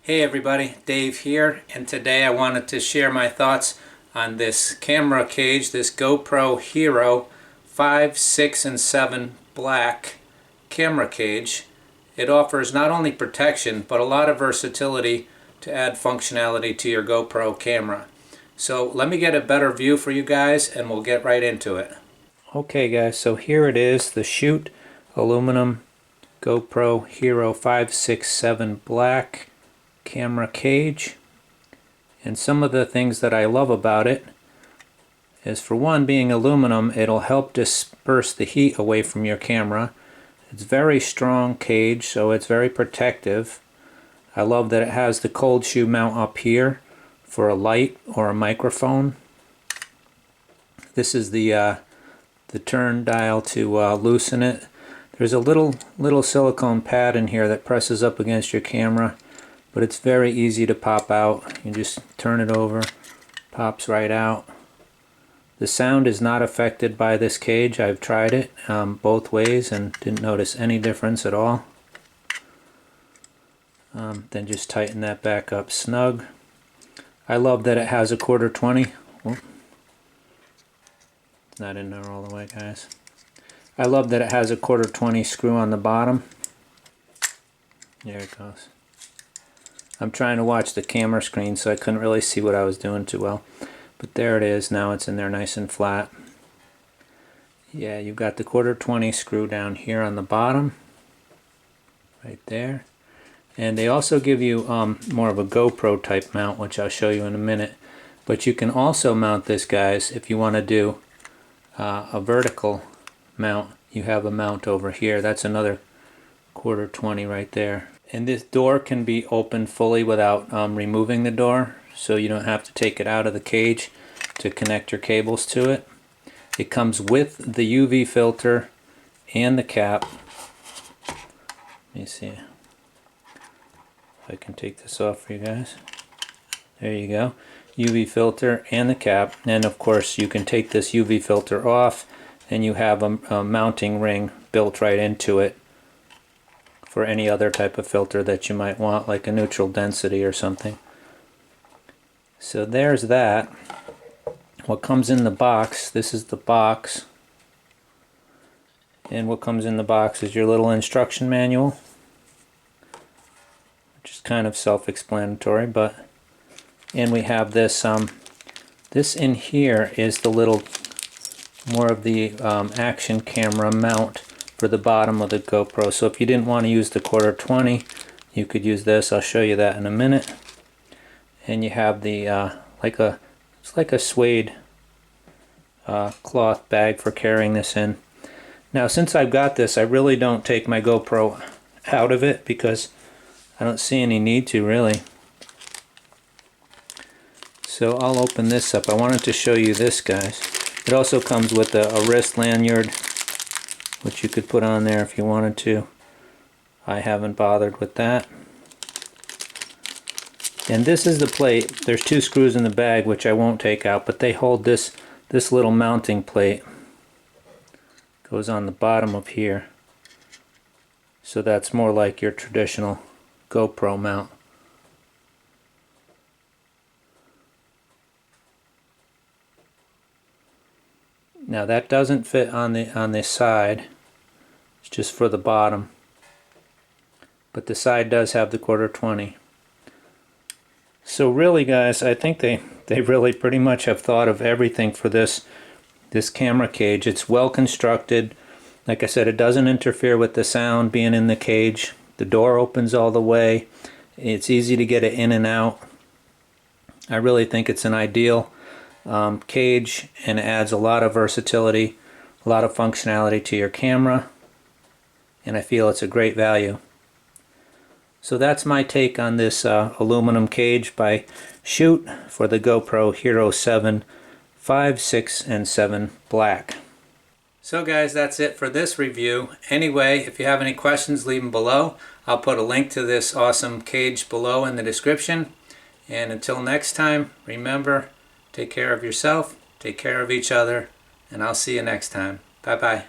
Hey everybody, Dave here, and today I wanted to share my thoughts on this camera cage, this GoPro Hero 5, 6, and 7 black camera cage. It offers not only protection, but a lot of versatility to add functionality to your GoPro camera. So let me get a better view for you guys and we'll get right into it. Okay guys, so here it is, the Shoot aluminum GoPro Hero 5, 6, 7 black camera cage. And some of the things that I love about it is, for one, being aluminum, it'll help disperse the heat away from your camera. It's very strong cage, so it's very protective. I love that it has the cold shoe mount up here for a light or a microphone. This is the turn dial to loosen it. There's a little silicone pad in here that presses up against your camera, but it's very easy to pop out. You just turn it over, pops right out. The sound is not affected by this cage. I've tried it both ways and didn't notice any difference at all. Then just tighten that back up snug. I love that it has a 1/4-20. Oh, it's not in there all the way, guys. I love that it has a 1/4-20 screw on the bottom. There it goes. I'm trying to watch the camera screen, so I couldn't really see what I was doing too well. But there it is. Now it's in there nice and flat. Yeah, you've got the 1/4-20 screw down here on the bottom. Right there. And they also give you more of a GoPro type mount, which I'll show you in a minute. But you can also mount this, guys, if you want to do a vertical mount. You have a mount over here. That's another 1/4-20 right there. And this door can be opened fully without removing the door, so you don't have to take it out of the cage to connect your cables to it. It comes with the UV filter and the cap. Let me see if I can take this off for you guys. There you go. UV filter and the cap. And of course you can take this UV filter off and you have a mounting ring built right into it for any other type of filter that you might want, like a neutral density or something. So there's that. What comes in the box, this is the box. And what comes in the box is your little instruction manual, which is kind of self-explanatory, and we have this this in here is the little more of the action camera mount for the bottom of the GoPro. So if you didn't want to use the 1/4-20, you could use this. I'll show you that in a minute. And you have the it's like a suede cloth bag for carrying this in. Now, since I've got this, I really don't take my GoPro out of it because I don't see any need to, really. So I'll open this up. I wanted to show you this, guys. It also comes with a wrist lanyard, which you could put on there if you wanted to. I haven't bothered with that. And this is the plate. There's 2 screws in the bag, which I won't take out, but they hold this little mounting plate. Goes on the bottom of here. So that's more like your traditional GoPro mount. Now that doesn't fit on the side. It's just for the bottom. But the side does have the 1/4-20. So really, guys, I think they really pretty much have thought of everything for this camera cage. It's well constructed. Like I said, it doesn't interfere with the sound being in the cage. The door opens all the way. It's easy to get it in and out. I really think it's an ideal cage, and adds a lot of versatility, a lot of functionality to your camera, and I feel it's a great value. So that's my take on this aluminum cage by Shoot for the GoPro Hero 7, 5, 6, and 7 black. So guys, that's it for this review. Anyway, if you have any questions, leave them below. I'll put a link to this awesome cage below in the description. And until next time, remember, take care of yourself, take care of each other, and I'll see you next time. Bye-bye.